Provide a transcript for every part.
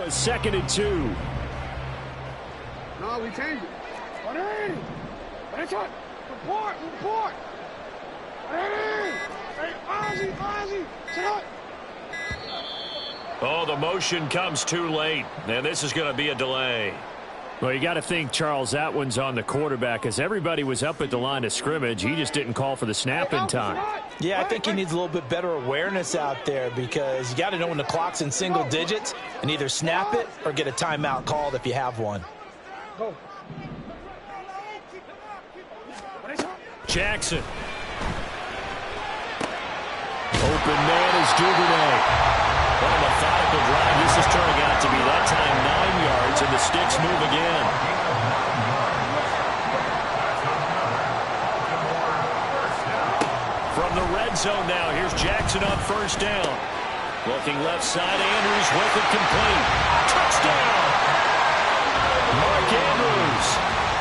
a 2nd and 2. No, we changed it. Report. Oh, the motion comes too late, and this is going to be a delay. Well, you got to think, Charles, that one's on the quarterback, as everybody was up at the line of scrimmage. He just didn't call for the snap in time. Yeah, I think he needs a little bit better awareness out there, because you got to know when the clock's in single digits and either snap it or get a timeout called if you have one. Jackson. Open man is Duvernay. What a methodical drive. This is turning out to be that time 9 yards, and the sticks move again. From the red zone now, here's Jackson on 1st down. Looking left side, Andrews with it complete. Touchdown! Mark Andrews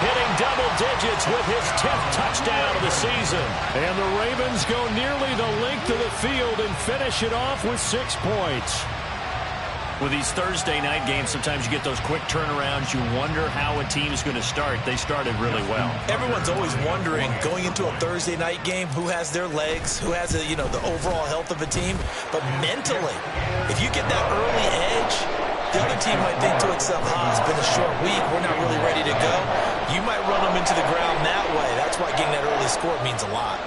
hitting double digits with his 10th touchdown of the season. And the Ravens go nearly the length of the field and finish it off with 6 points. With these Thursday night games, sometimes you get those quick turnarounds. You wonder how a team is going to start. They started really well. Everyone's always wondering, going into a Thursday night game, who has their legs, who has the overall health of a team. But mentally, if you get that early edge, the other team might think to itself, it's been a short week, we're not really ready to go. You might run them into the ground that way. That's why getting that early score means a lot.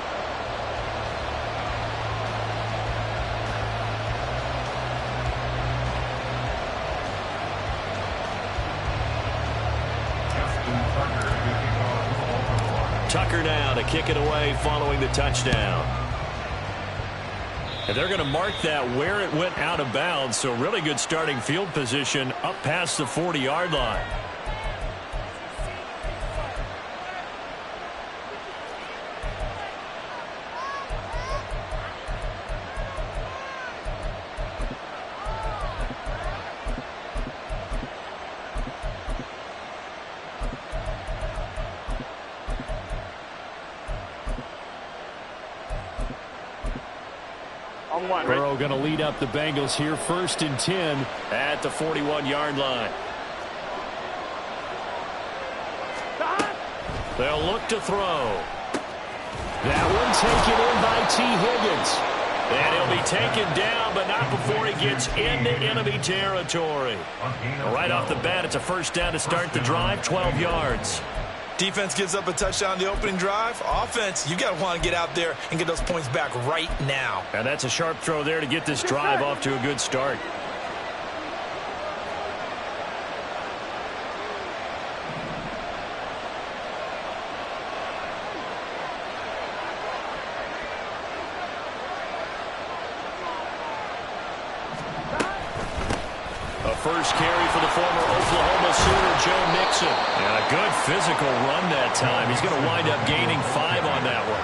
Tucker now to kick it away following the touchdown. And they're going to mark that where it went out of bounds, so really good starting field position up past the 40-yard line. Burrow going to lead up the Bengals here, 1st and 10 at the 41-yard line. They'll look to throw. That one taken in by T. Higgins. And he'll be taken down, but not before he gets into enemy territory. Right off the bat, it's a 1st down to start the drive, 12 yards. Defense gives up a touchdown the opening drive. Offense, you got to want to get out there and get those points back right now. And that's a sharp throw there to get this drive off to a good start. First carry for the former Oklahoma Sooner, Joe Mixon. And a good physical run that time. He's going to wind up gaining 5 on that one.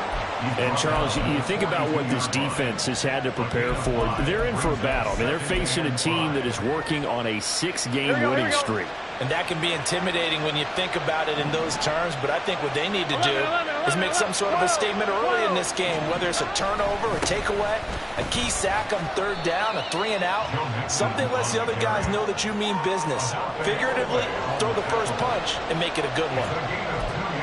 And, Charles, you think about what this defense has had to prepare for. They're in for a battle. I mean, they're facing a team that is working on a 6-game winning streak. And that can be intimidating when you think about it in those terms. But I think what they need to do is make some sort of a statement early in this game, whether it's a turnover, a takeaway, a key sack on 3rd down, a 3-and-out. Something lets the other guys know that you mean business. Figuratively, throw the first punch and make it a good one.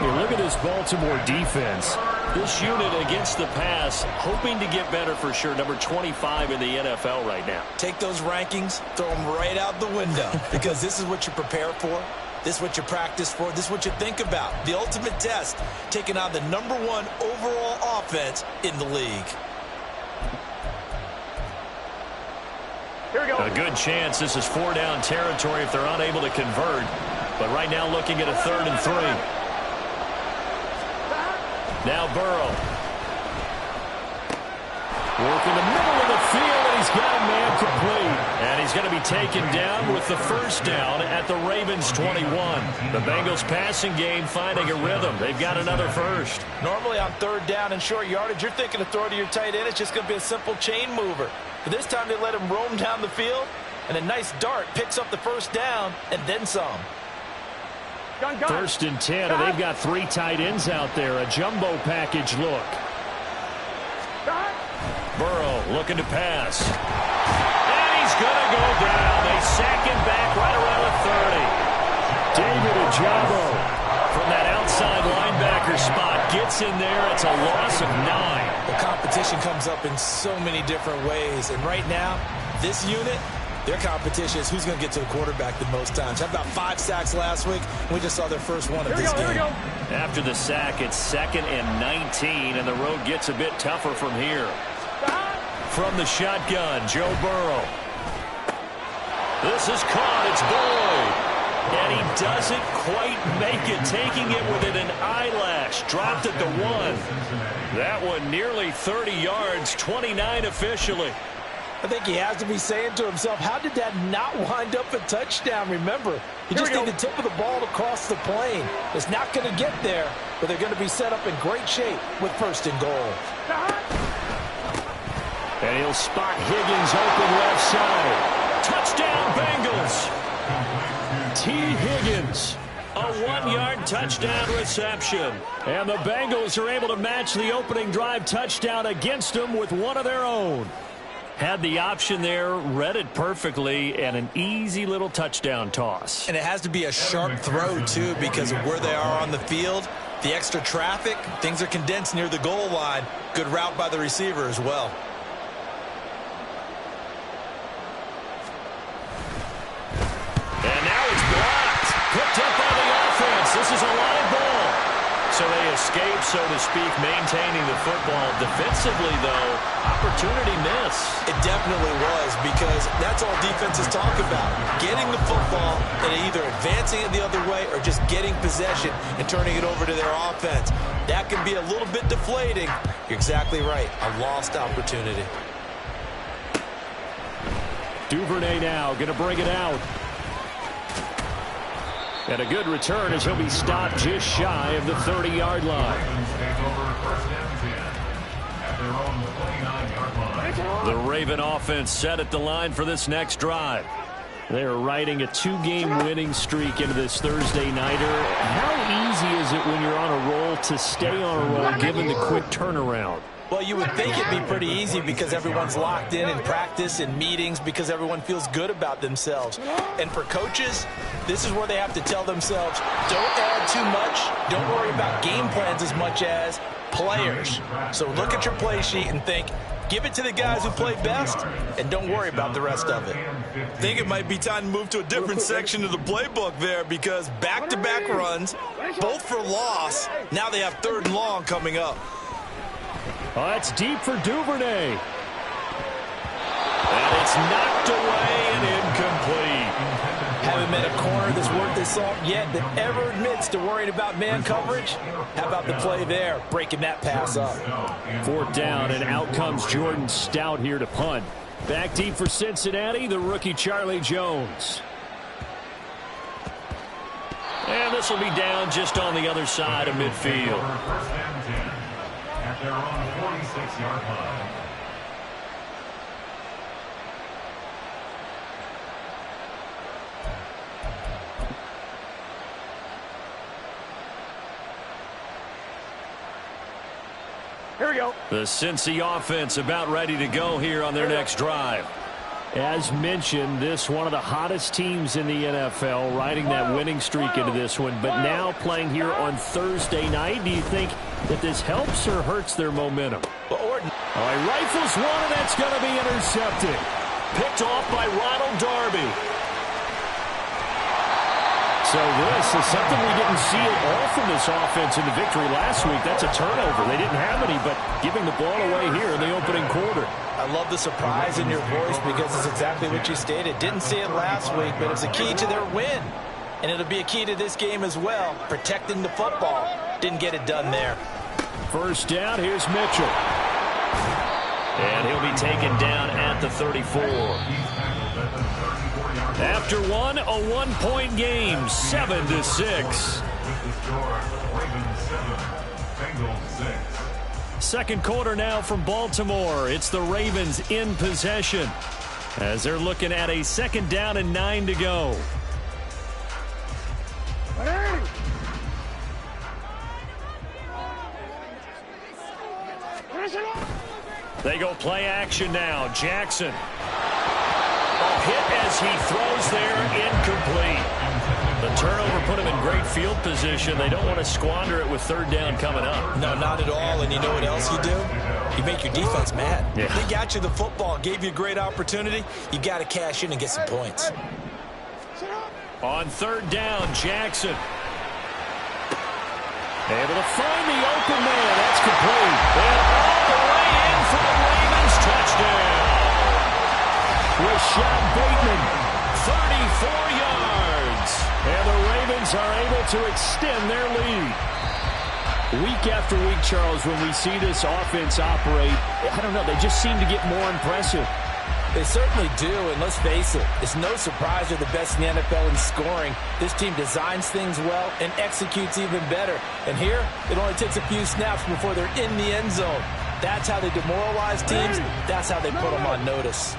Hey, look at this Baltimore defense. This unit against the pass, hoping to get better for sure. Number 25 in the NFL right now. Take those rankings, throw them right out the window, because this is what you prepare for. This is what you practice for. This is what you think about. The ultimate test, taking on the #1 overall offense in the league. Here we go. A good chance this is 4-down territory if they're unable to convert. But right now looking at a 3rd and 3. Now Burrow. Working the middle of the field, and he's got a man complete. And he's going to be taken down with the 1st down at the Ravens 21. The Bengals passing game finding a rhythm. They've got another 1st. Normally on 3rd down and short yardage, you're thinking to throw to your tight end. It's just going to be a simple chain mover. But this time they let him roam down the field, and a nice dart picks up the 1st down and then some. 1st and 10, and they've got 3 tight ends out there. A jumbo package look. Burrow looking to pass. And he's going to go down. They They sack him back right around the 30. David Ojabo from that outside linebacker spot gets in there. It's a loss of 9. The competition comes up in so many different ways. And right now, this unit, their competition is who's going to get to the quarterback the most times. How about 5 sacks last week? We just saw their first one of this game. After the sack, it's 2nd and 19, and the road gets a bit tougher from here. From the shotgun, Joe Burrow. This is caught. It's Boyd. And he doesn't quite make it, taking it within an eyelash. Dropped at the 1. That one nearly 30 yards, 29 officially. I think he has to be saying to himself, how did that not wind up a touchdown? Remember, you just need the tip of the ball to cross the plane. It's not going to get there, but they're going to be set up in great shape with 1st and goal. And he'll spot Higgins open left side. Touchdown, Bengals. T. Higgins, a 1-yard touchdown reception. And the Bengals are able to match the opening drive touchdown against them with one of their own. Had the option there, read it perfectly, and an easy little touchdown toss. And it has to be a sharp throw, too, because of where they are on the field. The extra traffic, things are condensed near the goal line. Good route by the receiver as well. And now it's blocked. Picked up by the offense. This is a live ball. So they escape, so to speak, maintaining the football. Defensively, though, opportunity miss. It definitely was, because that's all defenses talk about. Getting the football and either advancing it the other way or just getting possession and turning it over to their offense. That can be a little bit deflating. You're exactly right. A lost opportunity. Duvernay now going to bring it out. And a good return as he'll be stopped just shy of the 30-yard line. The Raven offense set at the line for this next drive. They are riding a 2-game winning streak into this Thursday nighter. How easy is it when you're on a roll to stay on a roll given the quick turnaround? Well, you would think it'd be pretty easy because everyone's locked in practice and meetings because everyone feels good about themselves. And for coaches, this is where they have to tell themselves, don't add too much, don't worry about game plans as much as players. So look at your play sheet and think, give it to the guys who play best, and don't worry about the rest of it. I think it might be time to move to a different section of the playbook there because back-to-back runs, both for loss. Now they have 3rd and long coming up. That's deep for Duvernay. And it's knocked away and incomplete. Haven't met a corner that's worth his salt yet that ever admits to worrying about man coverage. How about the play there, breaking that pass up? 4th down, and out comes Jordan Stout here to punt. Back deep for Cincinnati, the rookie Charlie Jones. And this will be down just on the other side of midfield. At their own 46-yard line. Here we go. The Cincy offense about ready to go here on their next drive. As mentioned, this one of the hottest teams in the NFL, riding that winning streak into this one, but now playing here on Thursday night. Do you think that this helps or hurts their momentum? Well, Orton. All right, rifles one, and that's going to be intercepted. Picked off by Ronald Darby. So this is something we didn't see at all from this offense in the victory last week. That's a turnover. They didn't have any, but giving the ball away here in the opening quarter. I love the surprise in your voice because it's exactly what you stated. Didn't see it last week, but it's a key to their win. And it'll be a key to this game as well, protecting the football. Didn't get it done there. 1st down, here's Mitchell. And he'll be taken down at the 34. After one, a 1-point game, 7-6. 2nd quarter now from Baltimore. It's the Ravens in possession as they're looking at a 2nd down and 9 to go. They go play action now. Jackson. A hit as as he throws there, incomplete. The turnover put him in great field position. They don't want to squander it with third down coming up. No, not at all. And you know what else you do? You make your defense mad. Yeah. They got you the football, gave you a great opportunity. You got to cash in and get some points. On third down, Jackson. Able to find the open man. That's complete. And all the way in for the Ravens. Touchdown. Rashad Bateman, 34 yards. And the Ravens are able to extend their lead. Week after week, Charles, when we see this offense operate, I don't know, they just seem to get more impressive. They certainly do, and let's face it, it's no surprise they're the best in the NFL in scoring. This team designs things well and executes even better. And here, it only takes a few snaps before they're in the end zone. That's how they demoralize teams. That's how they put them on notice.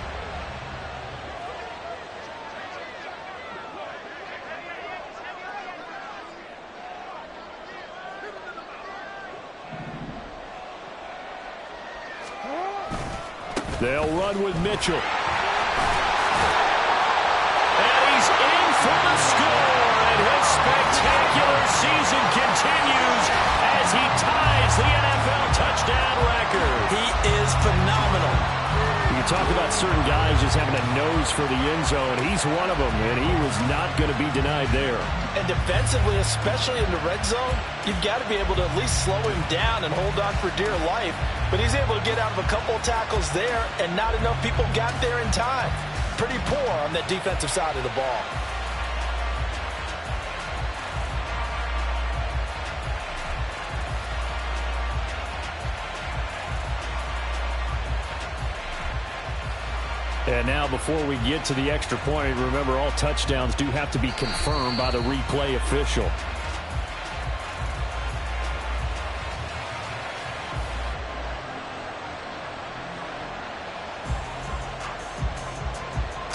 They'll run with Mitchell. And he's in for the score. And his spectacular season continues as he ties the NFL touchdown record. He is phenomenal. You talk about certain guys just having a nose for the end zone. He's one of them, and he was not going to be denied there. And defensively, especially in the red zone, you've got to be able to at least slow him down and hold on for dear life. But he's able to get out of a couple of tackles there, and not enough people got there in time. Pretty poor on that defensive side of the ball. And now before we get to the extra point, remember all touchdowns do have to be confirmed by the replay official.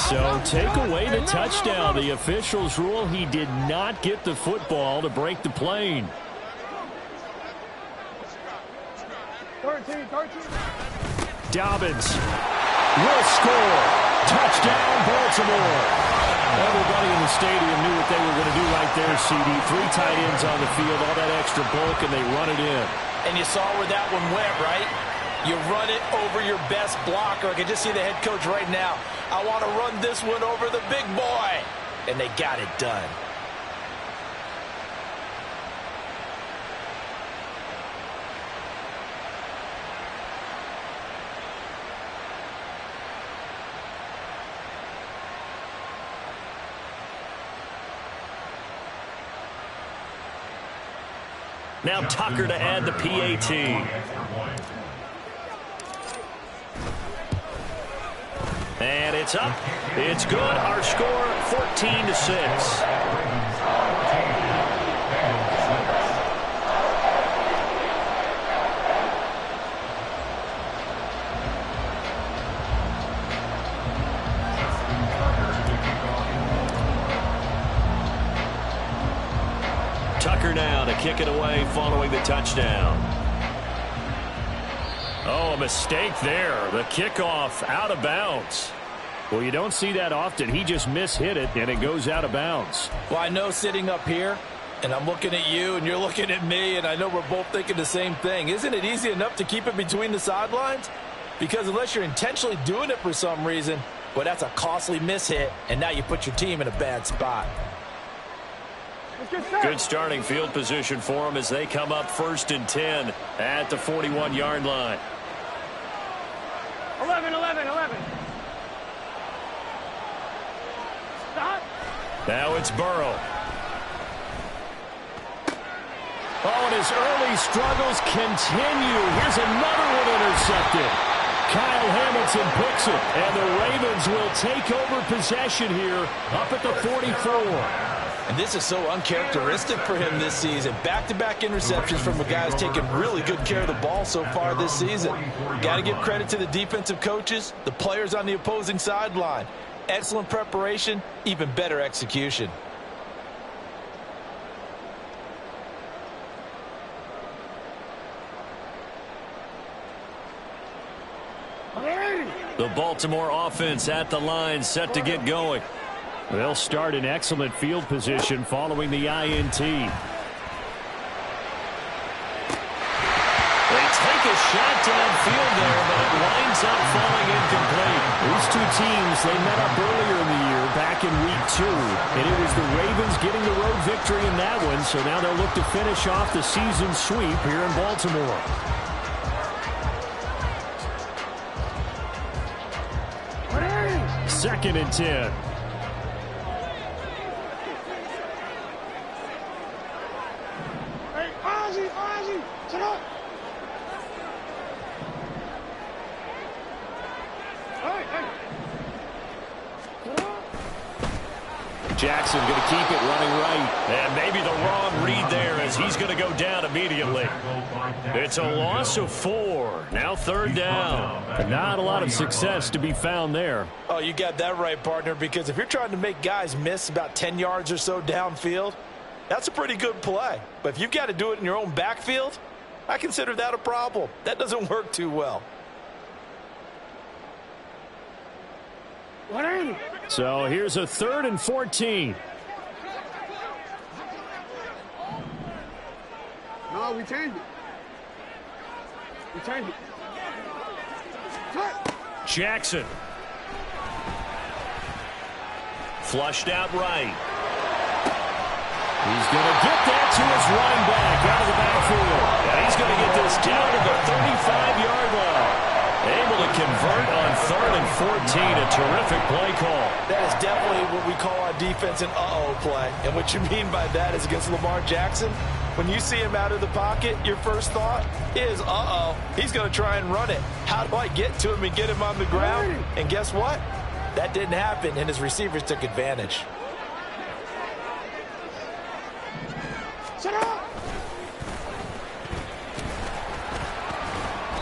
So take away the touchdown. The officials rule he did not get the football to break the plane. 13. Dobbins will score. Touchdown, Baltimore. Everybody in the stadium knew what they were going to do right there, CD. 3 tight ends on the field, all that extra bulk, and they run it in. And you saw where that one went, right? You run it over your best blocker. I can just see the head coach right now. I want to run this one over the big boy. And they got it done. Now Tucker to add the PAT. And it's up. It's good. Our score 14-6. Tucker now to kick it away following the touchdown. Oh, a mistake there. The kickoff out of bounds. Well, you don't see that often. He just mishit it, and it goes out of bounds. Well, I know sitting up here, and I'm looking at you, and you're looking at me, and I know we're both thinking the same thing. Isn't it easy enough to keep it between the sidelines? Because unless you're intentionally doing it for some reason, well, that's a costly mishit, and now you put your team in a bad spot. Good starting field position for them as they come up 1st and 10 at the 41-yard line. 11. Stop. Now it's Burrow. Oh, and his early struggles continue. Here's another one intercepted. Kyle Hamilton picks it, and the Ravens will take over possession here up at the 44. And this is so uncharacteristic for him this season. Back-to-back interceptions from a guy who's taken really good care of the ball so far this season. Got to give credit to the defensive coaches, the players on the opposing sideline. Excellent preparation, even better execution. The Baltimore offense at the line, set to get going. They'll start in excellent field position following the INT. They take a shot downfield there, but it winds up falling incomplete. These two teams, they met up earlier in the year, back in Week 2, and it was the Ravens getting the road victory in that one, so now they'll look to finish off the season sweep here in Baltimore. Second and 10. Jackson going to keep it running right. And maybe the wrong read there as he's going to go down immediately. It's a loss of 4. Now third down. Not a lot of success to be found there. Oh, you got that right, partner, because if you're trying to make guys miss about 10 yards or so downfield, that's a pretty good play. But if you've got to do it in your own backfield, I consider that a problem. That doesn't work too well. So here's a 3rd and 14. No, we changed it. We changed it. Jackson. Flushed out right. He's going to get that to his running back out of the backfield. And he's going to get this down to the 35-yard line. Able to convert on 3rd and 14. A terrific play call. That is definitely what we call on defense an uh-oh play. And what you mean by that is against Lamar Jackson, when you see him out of the pocket, your first thought is, uh-oh, he's going to try and run it. How do I get to him and get him on the ground? And guess what? That didn't happen, and his receivers took advantage. Shut up!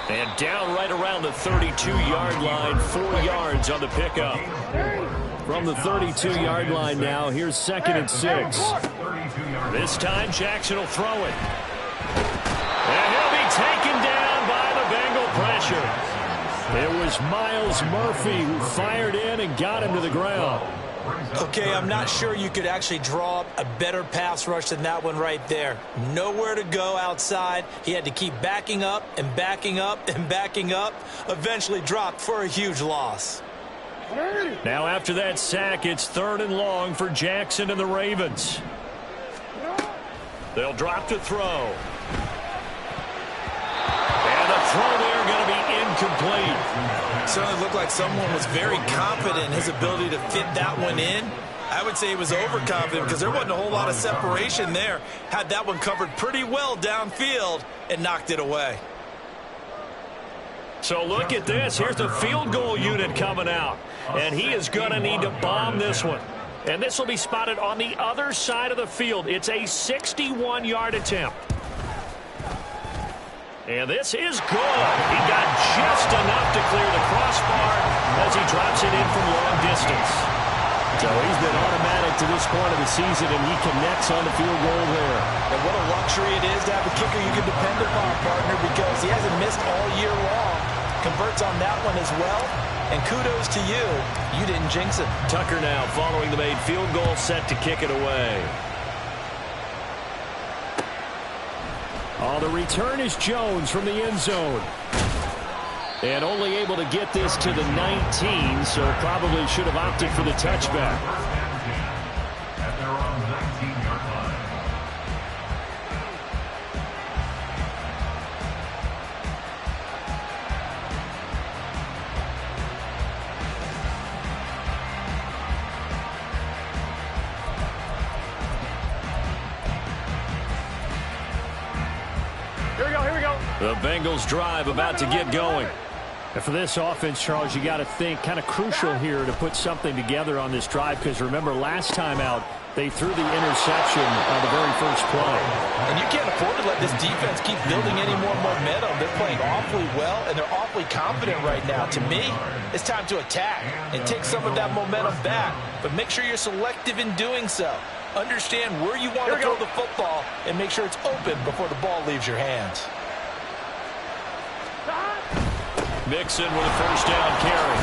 And down right around the 32-yard line, 4 yards on the pickup. From the 32-yard line now, here's 2nd and 6. This time, Jackson will throw it. And he'll be taken down by the Bengal pressure. It was Myles Murphy who fired in and got him to the ground. Okay, I'm not sure you could actually draw up a better pass rush than that one right there. Nowhere to go outside. He had to keep backing up and backing up and backing up. Eventually dropped for a huge loss. Now after that sack, it's 3rd and long for Jackson and the Ravens. They'll drop to throw. And the throw there going to be incomplete. Certainly looked like someone was very confident in his ability to fit that one in. I would say he was overconfident because there wasn't a whole lot of separation there. Had that one covered pretty well downfield and knocked it away. So look at this. Here's the field goal unit coming out. And he is going to need to bomb this one. And this will be spotted on the other side of the field. It's a 61-yard attempt. And this is good. He got just enough to clear the crossbar as he drops it in from long distance. So he's been automatic to this point of the season, and he connects on the field goal there. And what a luxury it is to have a kicker you can depend upon, partner, because he hasn't missed all year long. Converts on that one as well. And kudos to you. You didn't jinx it. Tucker now following the made field goal, set to kick it away. Oh, the return is Jones from the end zone. And only able to get this to the 19, so probably should have opted for the touchback. At their own 19-yard line. Here we go. The Bengals drive about to get going. And for this offense, Charles, you got to think kind of crucial here to put something together on this drive, because remember last time out they threw the interception on the very first play. And you can't afford to let this defense keep building any more momentum. They're playing awfully well, and they're awfully confident right now. To me, it's time to attack and take some of that momentum back. But make sure you're selective in doing so. Understand where you want to throw the football and make sure it's open before the ball leaves your hands. Mixon with a first down carry.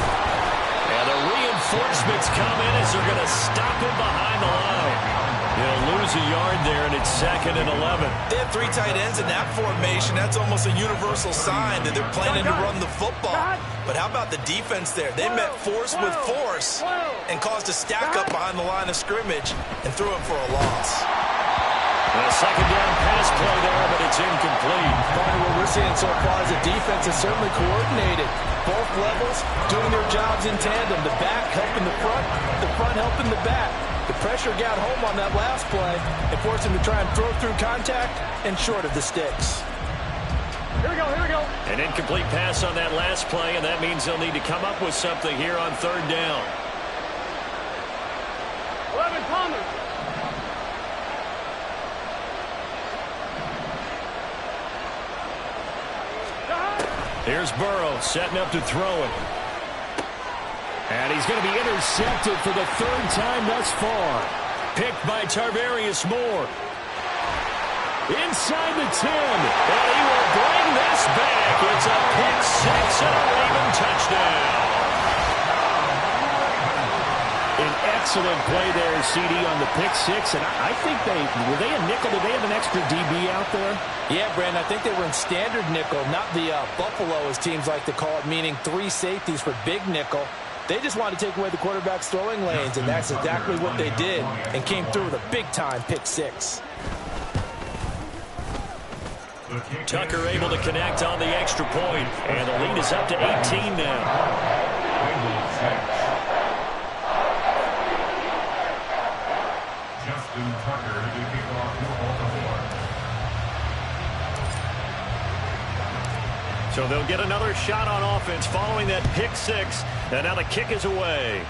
And the reinforcements come in as they're going to stop him behind the line. He'll lose a yard there, and it's 2nd and 11. They have 3 tight ends in that formation. That's almost a universal sign that they're planning to run the football. But how about the defense there? They met force with force and caused a stack up behind the line of scrimmage and threw him for a loss. And a second down pass play there, but it's incomplete. Partner, what we're seeing so far is the defense is certainly coordinated. Both levels doing their jobs in tandem. The back helping the front helping the back. The pressure got home on that last play and forced him to try and throw through contact and short of the sticks. Here we go, here we go. An incomplete pass on that last play, and that means they'll need to come up with something here on 3rd down. 11, Thomas. Here's Burrow setting up to throw it. And he's going to be intercepted for the 3rd time thus far. Picked by Tarvarius Moore. Inside the 10. And he will bring this back. It's a pick 6 and a Raven touchdown. An excellent play there, CD, on the pick 6. And I think were they a nickel? Did they have an extra DB out there? Yeah, Brandon, I think they were in standard nickel, not the Buffalo, as teams like to call it, meaning 3 safeties for big nickel. They just wanted to take away the quarterback's throwing lanes, and that's exactly what they did and came through with a big-time pick 6. Tucker able to connect on the extra point, and the lead is up to 18 now. Justin Tucker to kick off the Baltimore. So they'll get another shot on offense following that pick 6, and now the kick is away.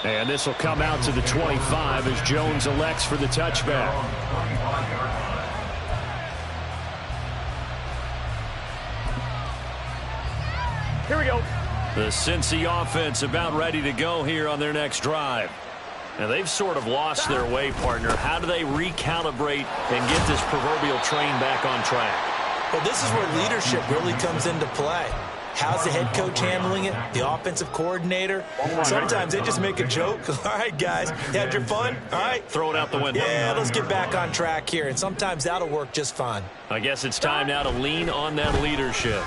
And this will come out to the 25 as Jones elects for the touchback. Here we go. The Cincy offense about ready to go here on their next drive. Now, they've sort of lost their way, partner. How do they recalibrate and get this proverbial train back on track? Well, this is where leadership really comes into play. How's the head coach handling it? The offensive coordinator? Sometimes they just make a joke. All right, guys, you had your fun? All right. Throw it out the window. Yeah, let's get back on track here. And sometimes that'll work just fine. I guess it's time now to lean on that leadership.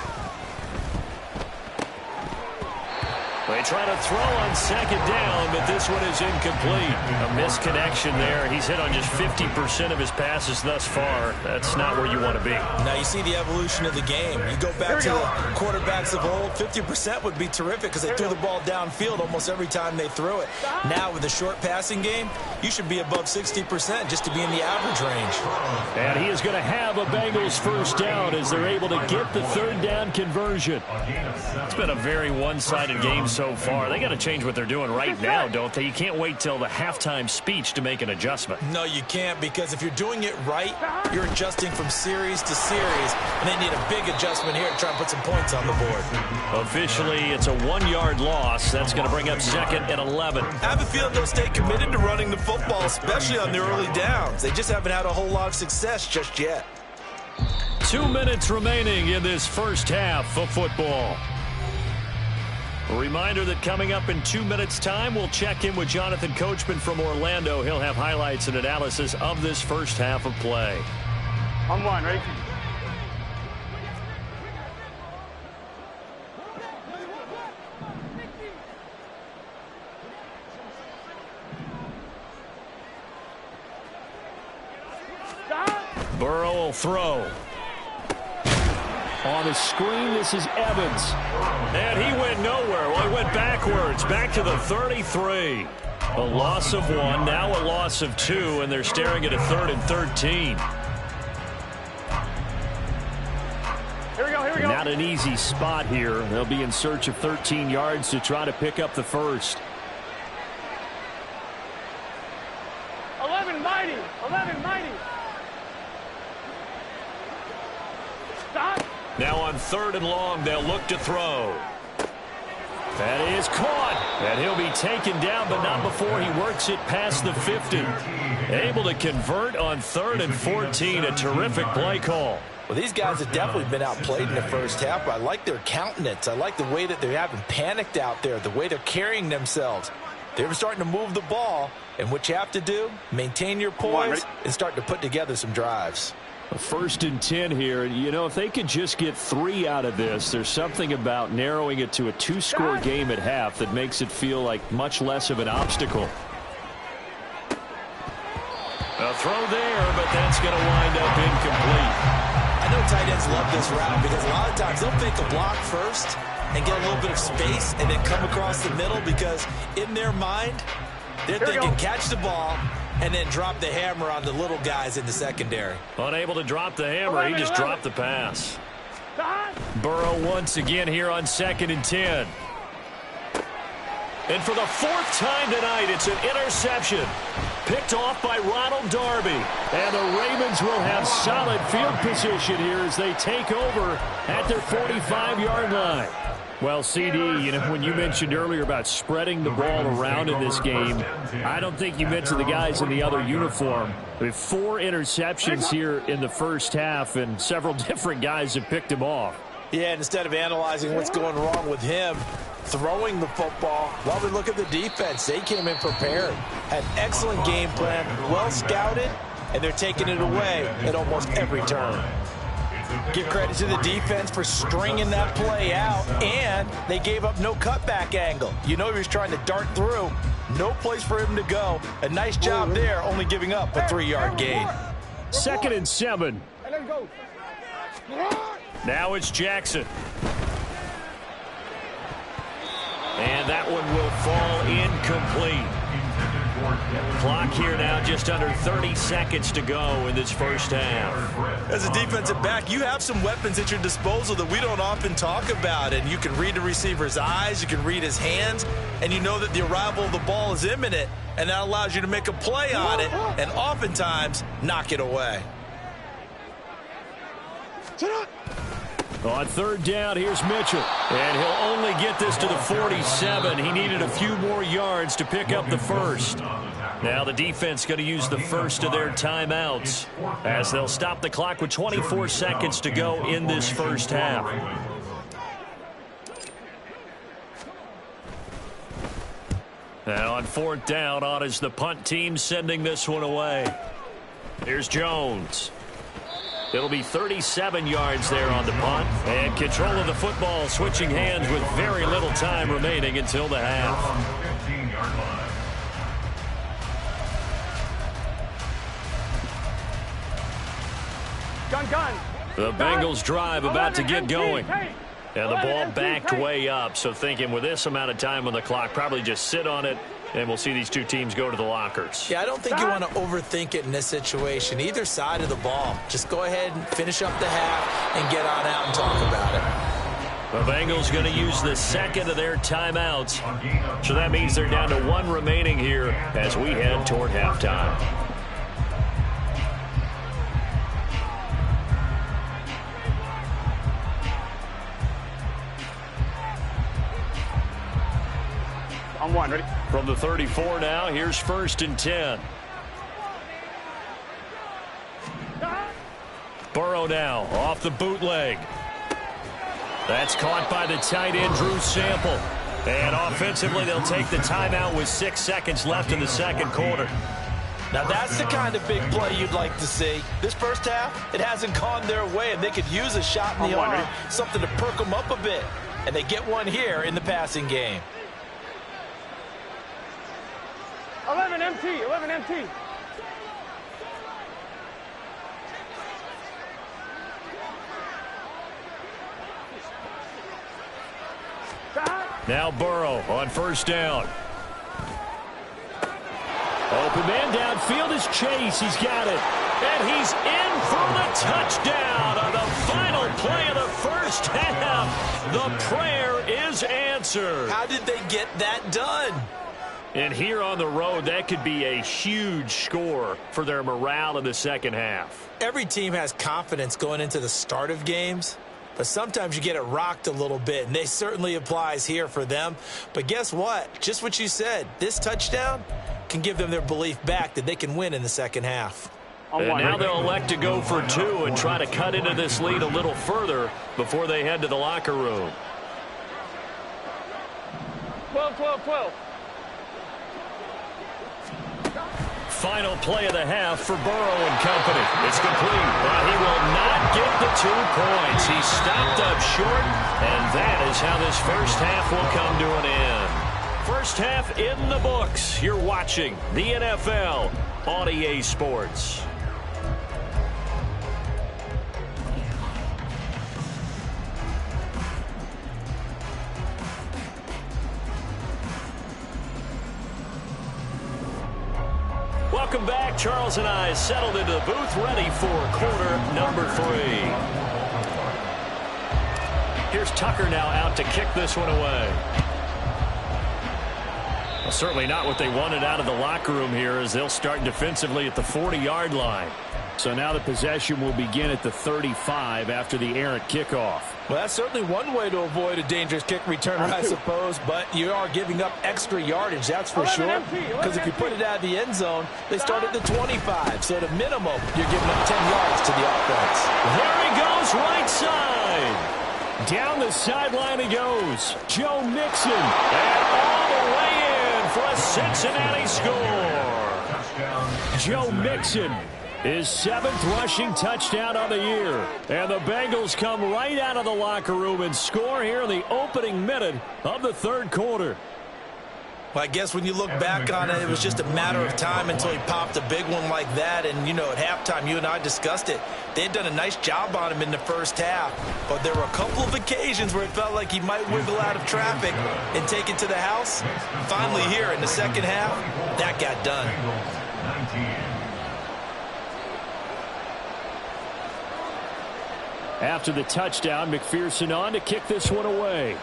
They try to throw on 2nd down, but this one is incomplete. A misconnection there. He's hit on just 50% of his passes thus far. That's not where you want to be. Now you see the evolution of the game. You go back to the quarterbacks of old, 50% would be terrific because they threw the ball downfield almost every time they threw it. Now with the short passing game, you should be above 60% just to be in the average range. And he is going to have a Bengals first down as they're able to get the 3rd down conversion. It's been a very one-sided game so far. They got to change what they're doing right now, don't they? You can't wait till the halftime speech to make an adjustment. No, you can't, because if you're doing it right, you're adjusting from series to series, and they need a big adjustment here to try and put some points on the board. Officially, it's a 1-yard loss. That's going to bring up 2nd and 11. I have a feeling they'll stay committed to running the football, especially on the early downs. They just haven't had a whole lot of success just yet. 2 minutes remaining in this first half of football. A reminder that coming up in 2 minutes' time, we'll check in with Jonathan Coachman from Orlando. He'll have highlights and analysis of this first half of play. On 1, ready? Burrow will throw. On the screen, this is Evans. And he went nowhere. Well, he went backwards, back to the 33. A loss of 1, now a loss of 2, and they're staring at a 3rd and 13. Here we go, here we go. Not an easy spot here. They'll be in search of 13 yards to try to pick up the first. 11 mighty, 11 mighty. Stop. Now on 3rd and long, they'll look to throw. That is caught. And he'll be taken down, but not before he works it past the 50. Able to convert on 3rd and 14. A terrific play call. Well, these guys have definitely been outplayed in the first half, but I like their countenance. I like the way that they haven't panicked out there, the way they're carrying themselves. They're starting to move the ball, and what you have to do, maintain your poise and start to put together some drives. A 1st and 10 here. You know, if they could just get 3 out of this, there's something about narrowing it to a 2-score game at half that makes it feel like much less of an obstacle. A throw there, but that's going to wind up incomplete. I know tight ends love this route because a lot of times they'll fake a block first and get a little bit of space and then come across the middle because in their mind, they're thinking catch the ball and then drop the hammer on the little guys in the secondary. Unable to drop the hammer, he just dropped the pass. Burrow once again here on 2nd and 10. And for the 4th time tonight, it's an interception. Picked off by Ronald Darby. And the Ravens will have solid field position here as they take over at their 45-yard line. Well, CD, you know, when you mentioned earlier about spreading the ball around in this game, I don't think you mentioned the guys in the other uniform. We have 4 interceptions here in the first half, and several different guys have picked him off. Yeah, and instead of analyzing what's going wrong with him, throwing the football, well, we look at the defense. They came in prepared, had excellent game plan, well scouted, and they're taking it away at almost every turn. Give credit to the defense for stringing that play out, and they gave up no cutback angle. You know he was trying to dart through. No place for him to go. A nice job there, only giving up a 3-yard gain. 2nd and 7. Now it's Jackson. And that one will fall incomplete. Clock here now, just under 30 seconds to go in this first half. As a defensive back, you have some weapons at your disposal that we don't often talk about. And you can read the receiver's eyes, you can read his hands, and you know that the arrival of the ball is imminent. And that allows you to make a play on it and oftentimes knock it away. On 3rd down, here's Mitchell. And he'll only get this to the 47. He needed a few more yards to pick up the 1st. Now the defense going to use the first of their timeouts as they'll stop the clock with 24 seconds to go in this first half. Now on 4th down, on is the punt team sending this one away. Here's Jones. It'll be 37 yards there on the punt. And control of the football switching hands with very little time remaining until the half. The Bengals drive about to get going. And the ball backed way up. So thinking with this amount of time on the clock, probably just sit on it. And we'll see these two teams go to the lockers. Yeah, I don't think you want to overthink it in this situation. Either side of the ball. Just go ahead and finish up the half and get on out and talk about it. The Bengals going to use the 2nd of their timeouts. So that means they're down to 1 remaining here as we head toward halftime. On 1, ready? From the 34 now, here's 1st and 10. Burrow now off the bootleg. That's caught by the tight end, Drew Sample. And offensively, they'll take the timeout with 6 seconds left in the 2nd quarter. Now that's the kind of big play you'd like to see. This first half, it hasn't gone their way, and they could use a shot in the arm, something to perk them up a bit. And they get one here in the passing game. 11 MT, 11 MT. Now Burrow on 1st down. Open man downfield is Chase. He's got it. And he's in for the touchdown on the final play of the first half. The prayer is answered. How did they get that done? And here on the road, that could be a huge score for their morale in the 2nd half. Every team has confidence going into the start of games, but sometimes you get it rocked a little bit, and this certainly applies here for them. But guess what? Just what you said, this touchdown can give them their belief back that they can win in the 2nd half. And now they'll elect to go for two and try to cut into this lead a little further before they head to the locker room. 12. Final play of the half for Burrow and company. It's complete, but he will not get the 2 points. He stopped up short, and that is how this first half will come to an end. First half in the books. You're watching the NFL on EA Sports. Welcome back. Charles and I settled into the booth, ready for quarter number 3. Here's Tucker now out to kick this one away. Well, certainly not what they wanted out of the locker room here, as they'll start defensively at the 40-yard line. So now the possession will begin at the 35 after the errant kickoff. Well, that's certainly one way to avoid a dangerous kick returner, I suppose, but you are giving up extra yardage, that's for sure, because if you put it out of the end zone, they start at the 25, so at a minimum, you're giving up 10 yards to the offense. There he goes, right side. Down the sideline he goes. Joe Mixon, and all the way in for a Cincinnati score. Joe Mixon, his 7th rushing touchdown on the year. And the Bengals come right out of the locker room and score here in the opening minute of the third quarter. Well, I guess when you look back on it, it was just a matter of time until he popped a big one like that. And, you know, at halftime, you and I discussed it. They had done a nice job on him in the first half. But there were a couple of occasions where it felt like he might wiggle out of traffic and take it to the house. Finally here in the second half, that got done. After the touchdown, McPherson on to kick this one away.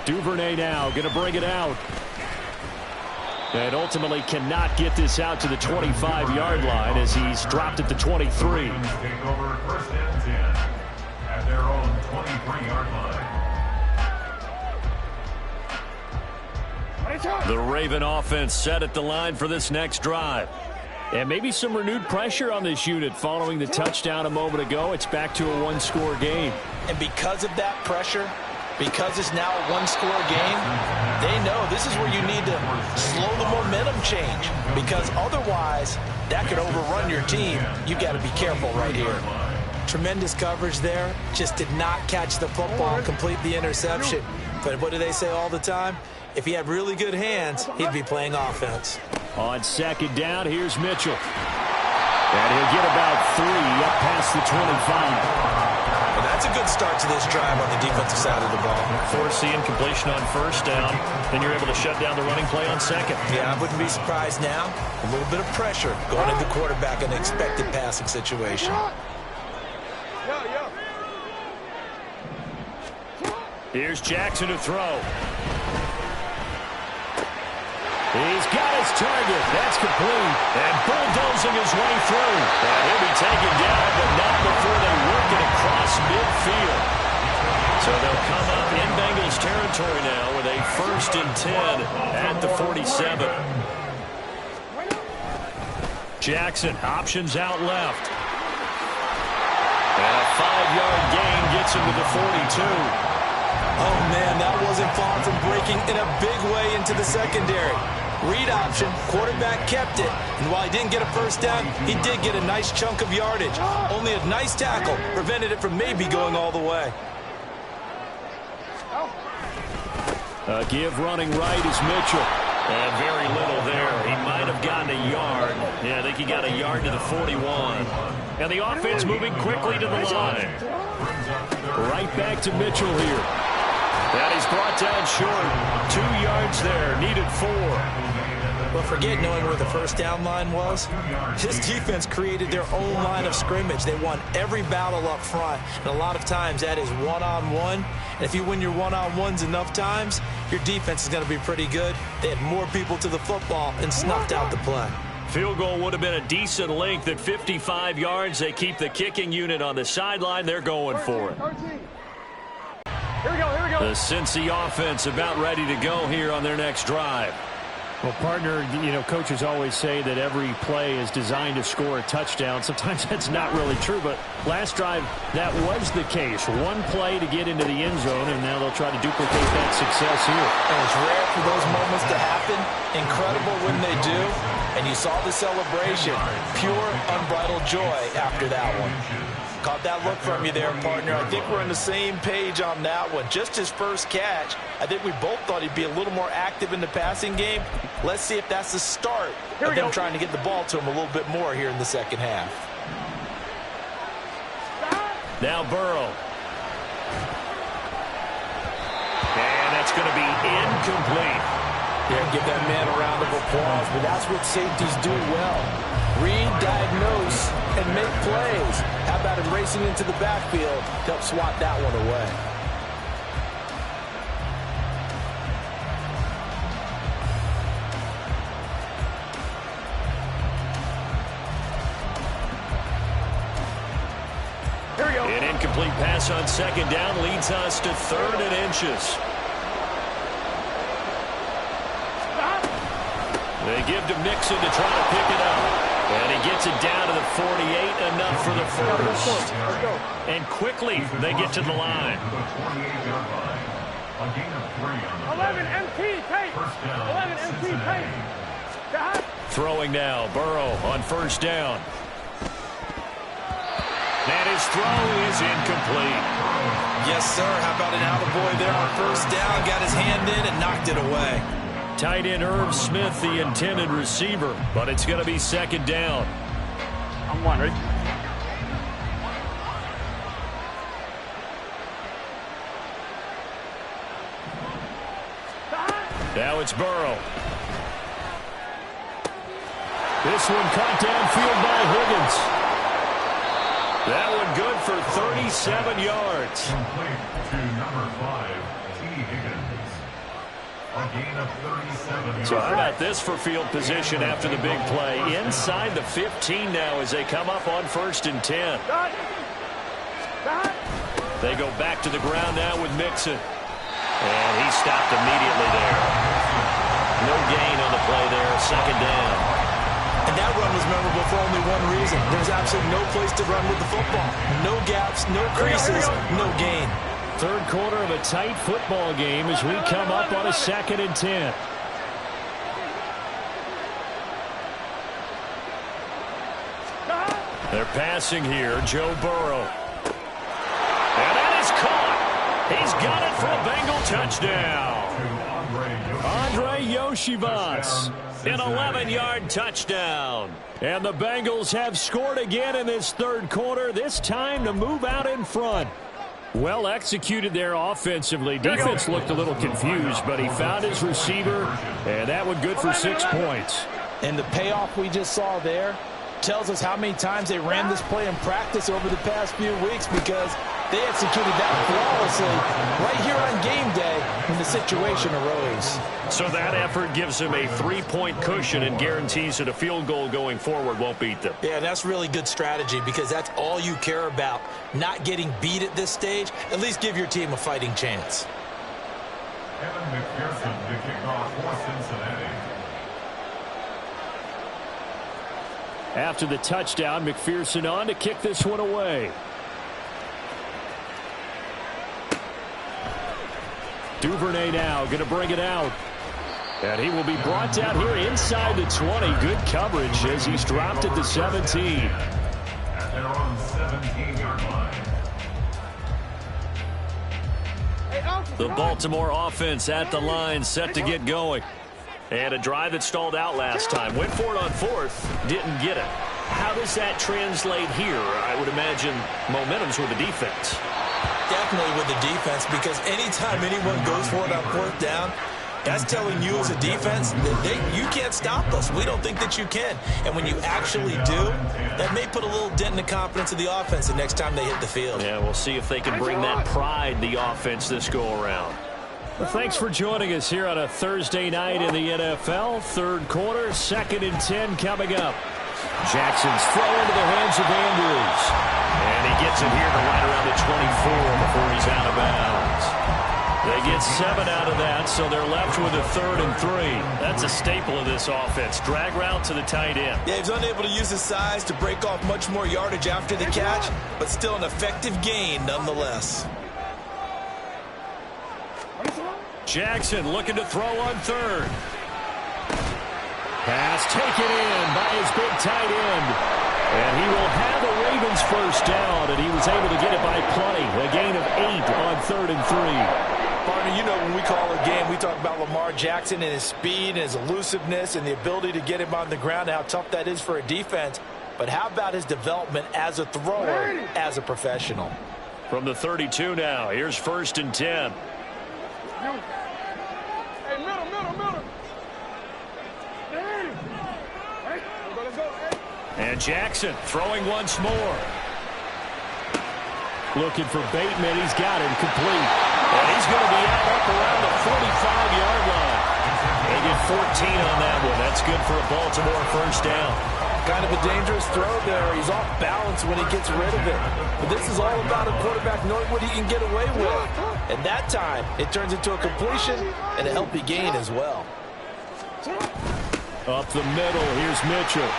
Duvernay now going to bring it out. And ultimately cannot get this out to the 25-yard line as he's dropped at the 23. Take over first and 10 at their own 23-yard line. The Raven offense set at the line for this next drive. And maybe some renewed pressure on this unit following the touchdown a moment ago. It's back to a one-score game. And because of that pressure, because it's now a one-score game, they know this is where you need to slow the momentum change, because otherwise that could overrun your team. You got to be careful right here. Tremendous coverage there. Just did not catch the football and complete the interception. But what do they say all the time? If he had really good hands, he'd be playing offense. On second down, here's Mitchell. And he'll get about 3 up past the 25. Well, that's a good start to this drive on the defensive side of the ball. Force the incompletion on first down. Then you're able to shut down the running play on second. Yeah, I wouldn't be surprised now. A little bit of pressure going at the quarterback in an expected passing situation. Here's Jackson to throw. He's got his target. That's complete. And bulldozing his way through. And he'll be taken down, but not before they work it across midfield. So they'll come up in Bengals territory now with a 1st and 10 at the 47. Jackson options out left. And a 5-yard gain gets him to the 42. Oh, man, that wasn't far from breaking in a big way into the secondary. Read option, quarterback kept it, and while he didn't get a first down, he did get a nice chunk of yardage. Only a nice tackle prevented it from maybe going all the way. A give running right is Mitchell. And very little there. He might have gotten a yard. Yeah, I think he got a yard to the 41. And the offense moving quickly to the line. Right back to Mitchell here. And he's brought down short. 2 yards there. Needed 4. But forget knowing where the first down line was. This defense created their own line of scrimmage. They won every battle up front. And a lot of times that is one-on-one. And if you win your one-on-ones enough times, your defense is going to be pretty good. They had more people to the football and snuffed out the play. Field goal would have been a decent length at 55 yards. They keep the kicking unit on the sideline. They're going for it. Here we go. The Cincy offense about ready to go here on their next drive. Well, partner, you know, coaches always say that every play is designed to score a touchdown. Sometimes that's not really true, but last drive, that was the case. One play to get into the end zone, and now they'll try to duplicate that success here. And it's rare for those moments to happen. Incredible when they do. And you saw the celebration. Pure, unbridled joy after that one. Caught that look from you there, partner. I think we're on the same page on that one. Just his first catch. I think we both thought he'd be a little more active in the passing game. Let's see if that's the start of them trying to get the ball to him a little bit more here in the second half. Now Burrow. And that's going to be incomplete. Yeah, give that man a round of applause, but that's what safeties do well. Read, diagnose, and make plays. How about him racing into the backfield to help swat that one away? Here we go. An incomplete pass on second down leads us to 3rd and inches. They give to Mixon to try to pick it up. And he gets it down to the 48, enough for the first. And quickly, they get to the line. 11 MT tape. 11 MT tape. Throwing now, Burrow on first down. And his throw is incomplete. Yes, sir. How about an attaboy there on first down? Got his hand in and knocked it away. Tight end Irv Smith, the intended receiver, but it's going to be second down. I'm one, right? Now it's Burrow. This one caught downfield by Higgins. That one good for 37 yards. Complete to number 5, T. Higgins. A gain of 37 So how about this for field position after the big play? Inside the 15 now as they come up on 1st and 10. They go back to the ground now with Mixon. And he stopped immediately there. No gain on the play there, second down. And that run was memorable for only one reason. There's absolutely no place to run with the football. No gaps, no creases, no gain. Third quarter of a tight football game as we come up on a 2nd and 10. They're passing here, Joe Burrow. And that is caught. He's got it for a Bengal touchdown. Andre Yoshivas, an 11-yard touchdown. And the Bengals have scored again in this third quarter, this time to move out in front. Well executed there offensively. Defense looked a little confused, but he found his receiver, and that one good for 6 points. And the payoff we just saw there tells us how many times they ran this play in practice over the past few weeks, because they executed that flawlessly right here on game day when the situation arose. So that effort gives them a 3-point cushion and guarantees that a field goal going forward won't beat them. Yeah, that's really good strategy, because that's all you care about. Not getting beat at this stage. At least give your team a fighting chance. Evan McPherson to kick off for Cincinnati. After the touchdown, McPherson on to kick this one away. Duvernay now going to bring it out. And he will be brought down here inside the 20. Good coverage as he's dropped at the 17. At their own 17-yard line. The Baltimore offense at the line, set to get going. And a drive that stalled out last time. Went for it on 4th, didn't get it. How does that translate here? I would imagine momentum's with the defense. Definitely with the defense, because anytime anyone goes for it on 4th down, that's telling you as a defense that you can't stop us. We don't think that you can. And when you actually do, that may put a little dent in the confidence of the offense the next time they hit the field. Yeah, we'll see if they can bring that pride, the offense, this go-around. Well, thanks for joining us here on a Thursday night in the NFL. Third quarter, 2nd and 10 coming up. Jackson's throw into the hands of Andrews. And he gets it here to right around the 24 before he's out of bounds. They get 7 out of that, so they're left with a 3rd and 3. That's a staple of this offense. Drag route to the tight end. Yeah, he's unable to use his size to break off much more yardage after the catch, but still an effective gain nonetheless. Jackson looking to throw on 3rd. Pass taken in by his big tight end. And he will have a Ravens first down, and he was able to get it by plenty. A gain of 8 on 3rd and 3. Partner, you know when we call a game, we talk about Lamar Jackson and his speed and his elusiveness and the ability to get him on the ground, how tough that is for a defense. But how about his development as a thrower, as a professional? From the 32 now, here's 1st and 10. Hey, middle. Hey, let's go. And Jackson throwing once more. Looking for Bateman. He's got him complete. And he's going to be out up around the 45-yard line. They get 14 on that one. That's good for a Baltimore first down. Kind of a dangerous throw there. He's off balance when he gets rid of it. But this is all about a quarterback knowing what he can get away with. And that time, it turns into a completion and a healthy gain as well. Up the middle, here's Mitchell.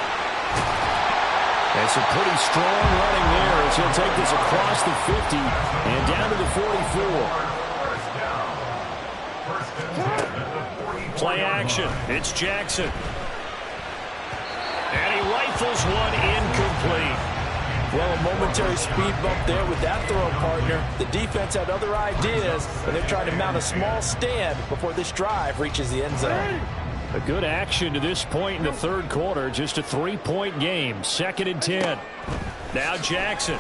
And some pretty strong running there as he'll take this across the 50 and down to the 44. Play action. It's Jackson. And he rifles one incomplete. Well, a momentary speed bump there with that throw, partner. The defense had other ideas, and they're trying to mount a small stand before this drive reaches the end zone. A good action to this point in the 3rd quarter. Just a 3-point game. 2nd and 10. Now Jackson.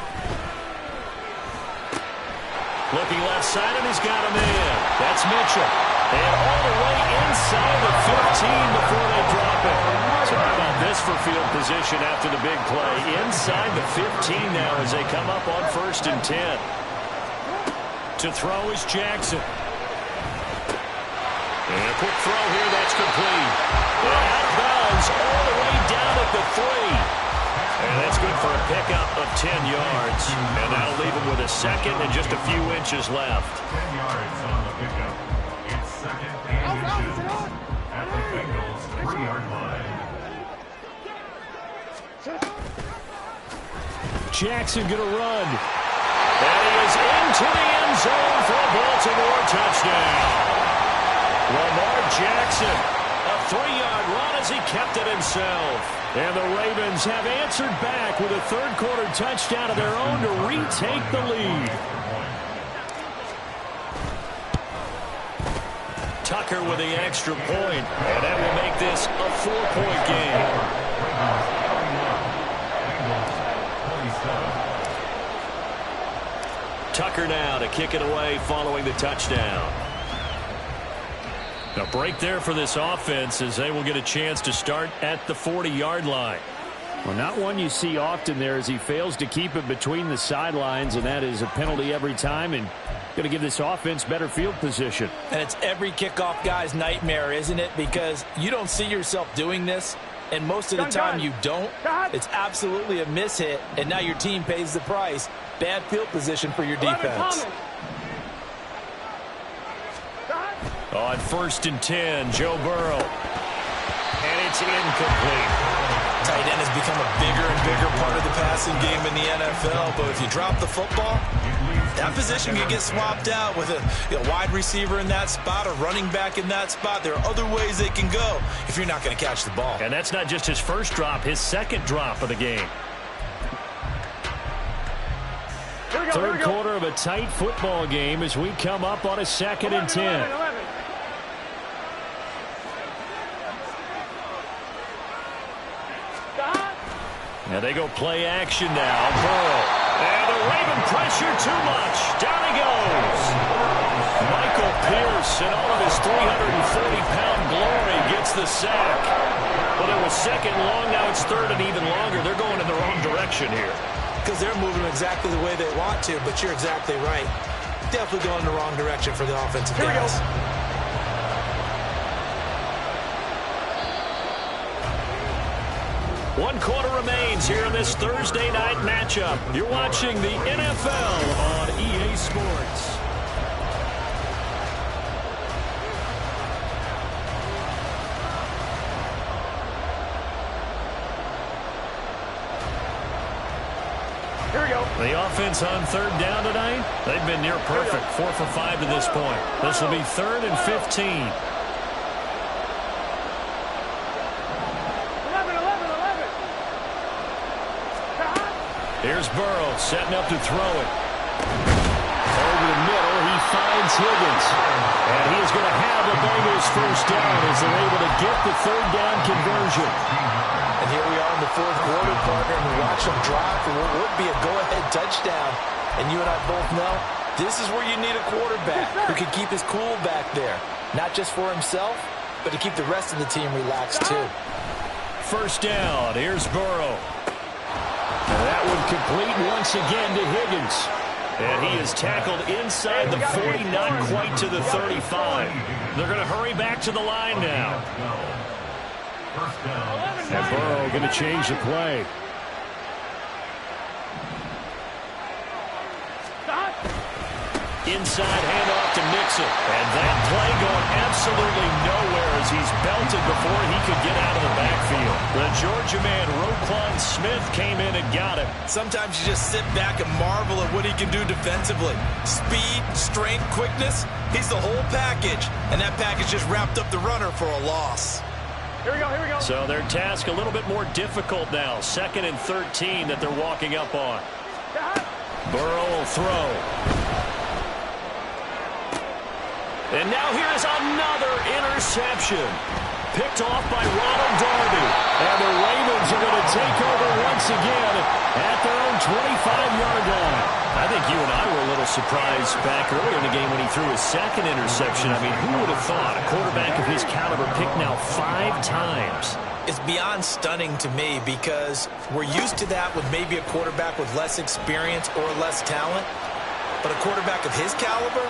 Looking left side, and he's got him in. That's Mitchell. And all the way inside the 15 before they drop it. So how about this for field position after the big play? Inside the 15 now as they come up on 1st and 10. To throw is Jackson. And a quick throw here, that's complete. And out of bounds all the way down at the 3. And that's good for a pickup of 10 yards. And that'll leave him with a 2nd and just a few inches left. 10 yards on the pickup. It's 2nd and inches at the Bengals' 3-yard line. Jackson gonna run. And he is into the end zone for a Baltimore touchdown. Lamar Jackson, a 3-yard run as he kept it himself. And the Ravens have answered back with a 3rd quarter touchdown of their own to retake the lead. Tucker with the extra point, and that will make this a 4-point game. Tucker now to kick it away following the touchdown. A break there for this offense as they will get a chance to start at the 40-yard line. Well, not one you see often there as he fails to keep it between the sidelines, and that is a penalty every time and going to give this offense better field position. And it's every kickoff guy's nightmare, isn't it? Because you don't see yourself doing this, and most of the time you don't. It's absolutely a mishit, and now your team pays the price. Bad field position for your defense. On 1st and 10, Joe Burrow. And it's incomplete. Tight end has become a bigger and bigger part of the passing game in the NFL, but if you drop the football, that position can get swapped out with a wide receiver in that spot, a running back in that spot. There are other ways they can go if you're not going to catch the ball. And that's not just his first drop, his 2nd drop of the game. 3rd quarter of a tight football game as we come up on a 2nd and 10. And they go play action now. Burrow. And the Raven pressure too much. Down he goes. Michael Pierce in all of his 340-pound glory gets the sack. Well, it was 2nd long. Now it's 3rd and even longer. They're going in the wrong direction here. Because they're moving exactly the way they want to, but you're exactly right. Definitely going in the wrong direction for the offensive guys. 1 quarter remains here in this Thursday night matchup. You're watching the NFL on EA Sports. Here we go. The offense on third down tonight, they've been near perfect, 4 for 5 to this point. This will be 3rd and 15. 11. Here's Burrow setting up to throw it. Over the middle, he finds Higgins. And he is going to have the Bengals first down as they're able to get the 3rd down conversion. And here we are in the 4th quarter, partner, and we watch them drive for what would be a go-ahead touchdown. And you and I both know this is where you need a quarterback who can keep his cool back there. Not just for himself, but to keep the rest of the team relaxed too. First down, here's Burrow. And that one complete once again to Higgins. And he is tackled inside the 40, not quite to the 35. They're going to hurry back to the line now. And Burrow going to change the play. Inside handoff to Mixon. And that play going absolutely nowhere as he's belted before he could get out of the backfield. The Georgia man, Roquan Smith, came in and got him. Sometimes you just sit back and marvel at what he can do defensively. Speed, strength, quickness. He's the whole package. And that package just wrapped up the runner for a loss. Here we go. So their task a little bit more difficult now. 2nd and 13 that they're walking up on. Burrow will throw. And now here's another interception. Picked off by Ronald Darby. And the Ravens are going to take over once again at their own 25-yard line. I think you and I were a little surprised back earlier in the game when he threw his 2nd interception. I mean, who would have thought a quarterback of his caliber picked now 5 times? It's beyond stunning to me because we're used to that with maybe a quarterback with less experience or less talent. But a quarterback of his caliber,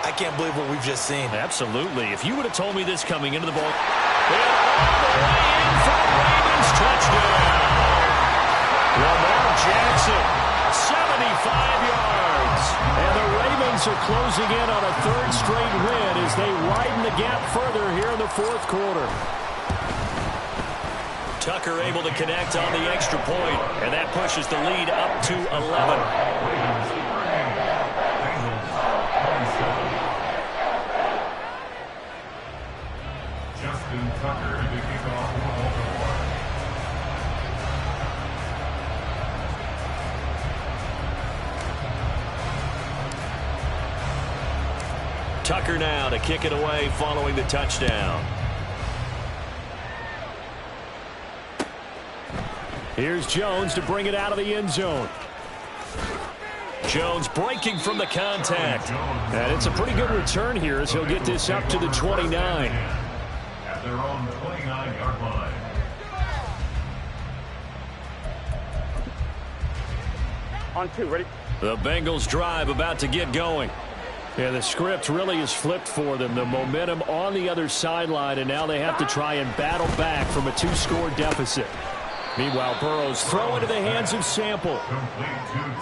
I can't believe what we've just seen. Absolutely. If you would have told me this coming into the ball, and all the way in for a Ravens touchdown. Lamar Jackson, 75 yards. And the Ravens are closing in on a 3rd straight win as they widen the gap further here in the 4th quarter. Tucker able to connect on the extra point, and that pushes the lead up to 11. Tucker to kick off the Tucker now to kick it away following the touchdown. Here's Jones to bring it out of the end zone. Jones breaking from the contact. And it's a pretty good return here as he'll get this up to the 29. At their own 29-yard line. On 2, ready? The Bengals drive about to get going. Yeah, the script really is flipped for them. The momentum on the other sideline, and now they have to try and battle back from a 2-score deficit. Meanwhile, Burrow's throw into the hands of Sample.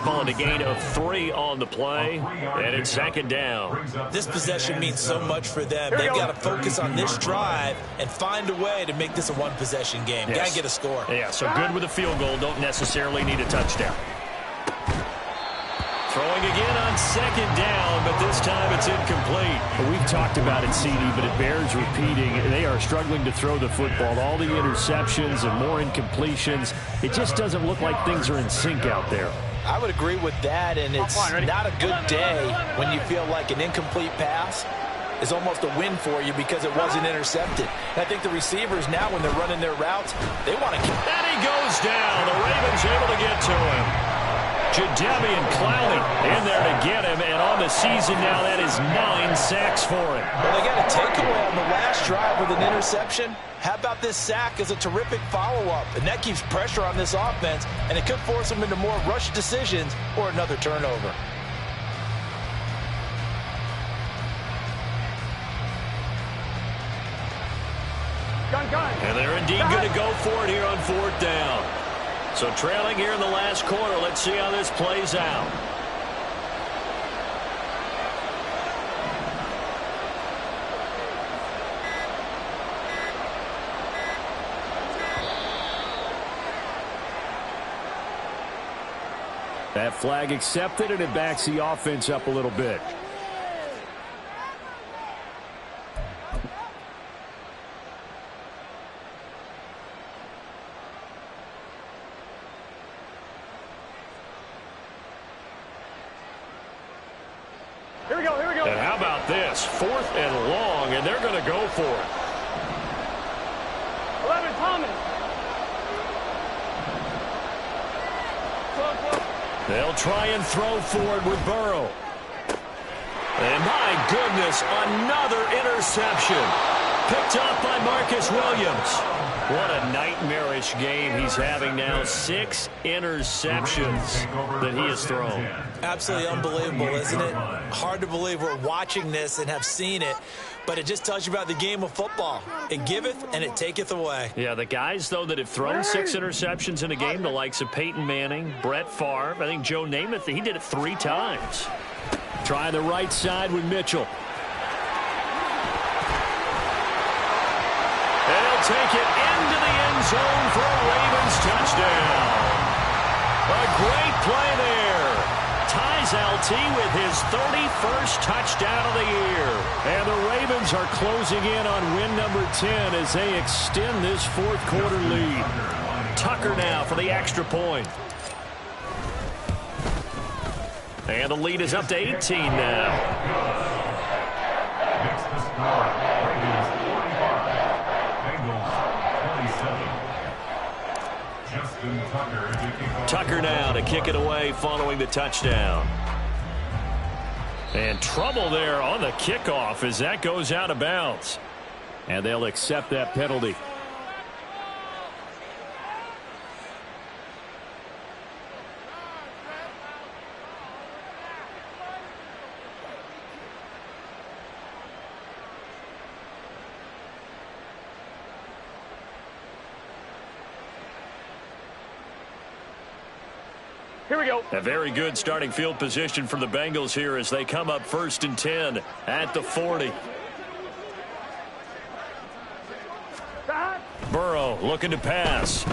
Calling a gain of 3 on the play, and it's 2nd down. This possession means so much for them. They've got to focus on this drive and find a way to make this a one-possession game. Yes. Got to get a score. Yeah, so good with a field goal. Don't necessarily need a touchdown. Throwing again on 2nd down, but this time it's incomplete. We've talked about it, CD, but it bears repeating. They are struggling to throw the football. All the interceptions and more incompletions. It just doesn't look like things are in sync out there. I would agree with that, and it's not a good day when you feel like an incomplete pass is almost a win for you because it wasn't intercepted. And I think the receivers now, when they're running their routes, they want to keep. And he goes down. The Ravens able to get to him. Jadeveon Clowney in there to get him, and on the season now, that is 9 sacks for him. Well, they got a takeaway on the last drive with an interception. How about this sack as a terrific follow-up? And that keeps pressure on this offense, and it could force them into more rush decisions or another turnover. Gun. And they're indeed going to go for it here on 4th down. So trailing here in the last quarter. Let's see how this plays out. That flag accepted, and it backs the offense up a little bit. Here we go, here we go. And how about this? 4th and long, and they're going to go for it. 11, Thomas. They'll try and throw forward with Burrow. And my goodness, another interception. Picked off by Marcus Williams. What a nightmarish game he's having now. 6 interceptions that he has thrown. Absolutely unbelievable, isn't it? Hard to believe we're watching this and have seen it, but it just tells you about the game of football. It giveth and it taketh away. Yeah, the guys, though, that have thrown 6 interceptions in a game, the likes of Peyton Manning, Brett Favre, I think Joe Namath, he did it 3 times. Try the right side with Mitchell. They'll take it into the end zone for a Ravens touchdown. A great play there. Ties LT with his 31st touchdown of the year. And the Ravens are closing in on win number 10 as they extend this 4th quarter lead. Tucker now for the extra point. And the lead is up to 18 now. Next to score, Ravens 45, Bengals 27. Justin Tucker to kick off. Tucker now to kick it away following the touchdown. And trouble there on the kickoff as that goes out of bounds. And they'll accept that penalty. Here we go. A very good starting field position for the Bengals here as they come up 1st and 10 at the 40. Burrow looking to pass.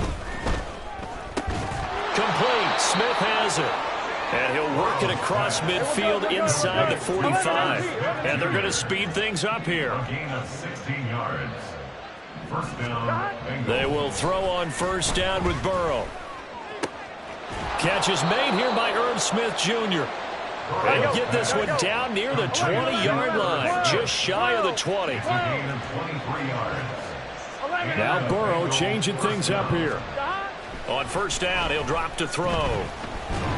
Complete. Smith has it. And he'll work it across midfield inside the 45. And they're going to speed things up here. A gain of 16 yards. First down, Bengals. They will throw on 1st down with Burrow. Catch is made here by Irv Smith Jr. And get this one down near the 20-yard line, just shy of the 20. A gain of 23 yards. Now Burrow changing things up here. On 1st down, he'll drop to throw.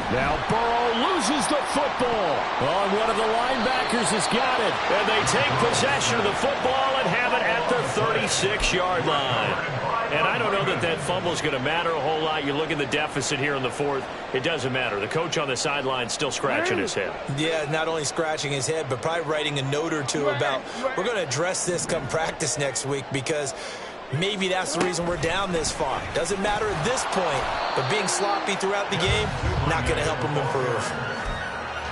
Now Burrow loses the football. On one of the linebackers has got it. And they take possession of the football and have it at the 36-yard line. And I don't know that that fumble is going to matter a whole lot. You look at the deficit here in the 4th. It doesn't matter. The coach on the sideline still scratching his head. Yeah, not only scratching his head, but probably writing a note or two about we're going to address this come practice next week because maybe that's the reason we're down this far. Doesn't matter at this point, but being sloppy throughout the game, not going to help him improve.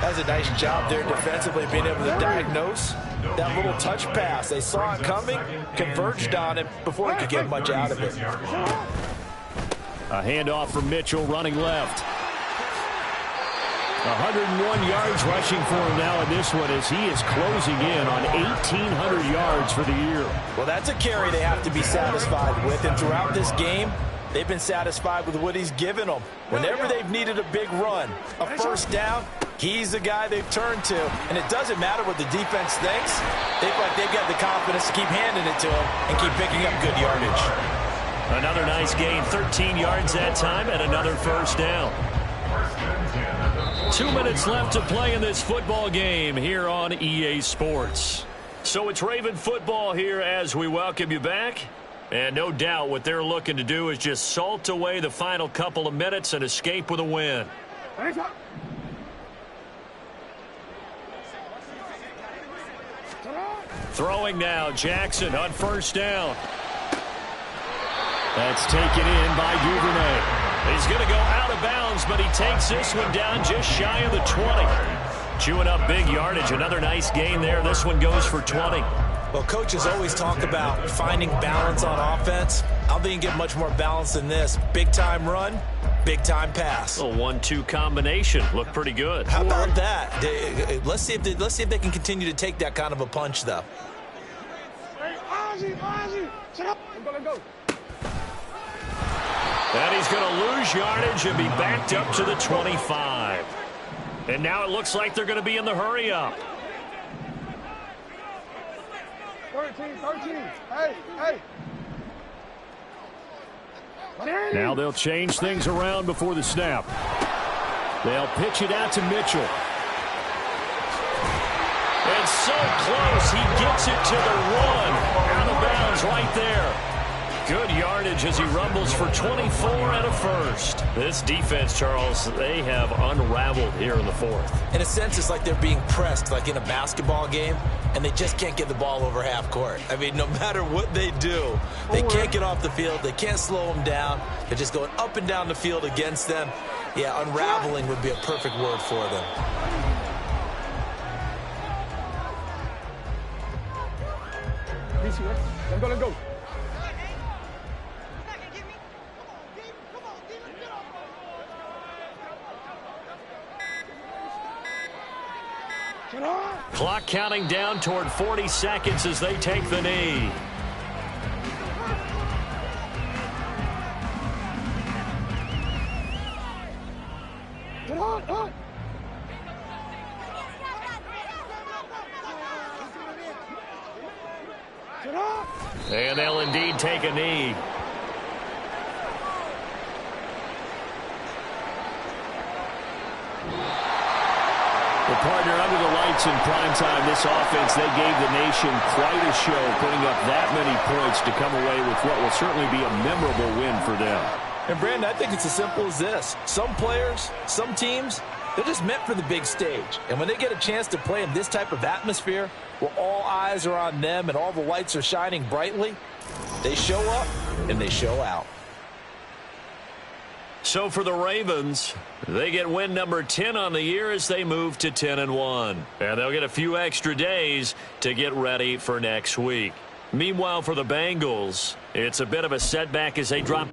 That's a nice job there defensively, being able to diagnose that little touch pass. They saw it coming, converged on it before he could get much out of it. A handoff from Mitchell running left. 101 yards rushing for him now in this one as he is closing in on 1,800 yards for the year. Well, that's a carry they have to be satisfied with, and throughout this game, they've been satisfied with what he's given them. Whenever they've needed a big run, a 1st down, he's the guy they've turned to. And it doesn't matter what the defense thinks. They feel like they've got the confidence to keep handing it to him and keep picking up good yardage. Another nice gain, 13 yards that time, and another 1st down. 2 minutes left to play in this football game here on EA Sports. So it's Raven football here as we welcome you back. And no doubt what they're looking to do is just salt away the final couple of minutes and escape with a win. Throwing now, Jackson on 1st down. That's taken in by Duvernay. He's going to go out of bounds, but he takes this one down just shy of the 20. Chewing up big yardage. Another nice gain there. This one goes for 20. Well, coaches always talk about finding balance on offense. I don't think you can get much more balance than this. Big-time run, Big-time pass. A 1-2 combination. Looked pretty good. How about that? Let's see if they can continue to take that kind of a punch, though. Let's go. And he's going to lose yardage and be backed up to the 25. And now it looks like they're going to be in the hurry up. 13. Hey. Now they'll change things around before the snap. They'll pitch it out to Mitchell. And so close, he gets it to the 1. Out of bounds right there. Good yardage as he rumbles for 24 and a first. This defense, Charles, they have unraveled here in the fourth. In a sense, it's like they're being pressed like in a basketball game, and they just can't get the ball over half court. I mean, no matter what they do, they can't get off the field. They can't slow them down. They're just going up and down the field against them. Yeah, unraveling would be a perfect word for them. Let's go. Clock counting down toward 40 seconds as they take the knee. And they'll indeed take a knee. The partner under the lights in prime time, this offense, they gave the nation quite a show, putting up that many points to come away with what will certainly be a memorable win for them. And, Brandon, I think it's as simple as this. Some players, some teams, they're just meant for the big stage. And when they get a chance to play in this type of atmosphere, where all eyes are on them and all the lights are shining brightly, they show up and they show out. So for the Ravens, they get win number 10 on the year as they move to 10-1. And they'll get a few extra days to get ready for next week. Meanwhile, for the Bengals, it's a bit of a setback as they drop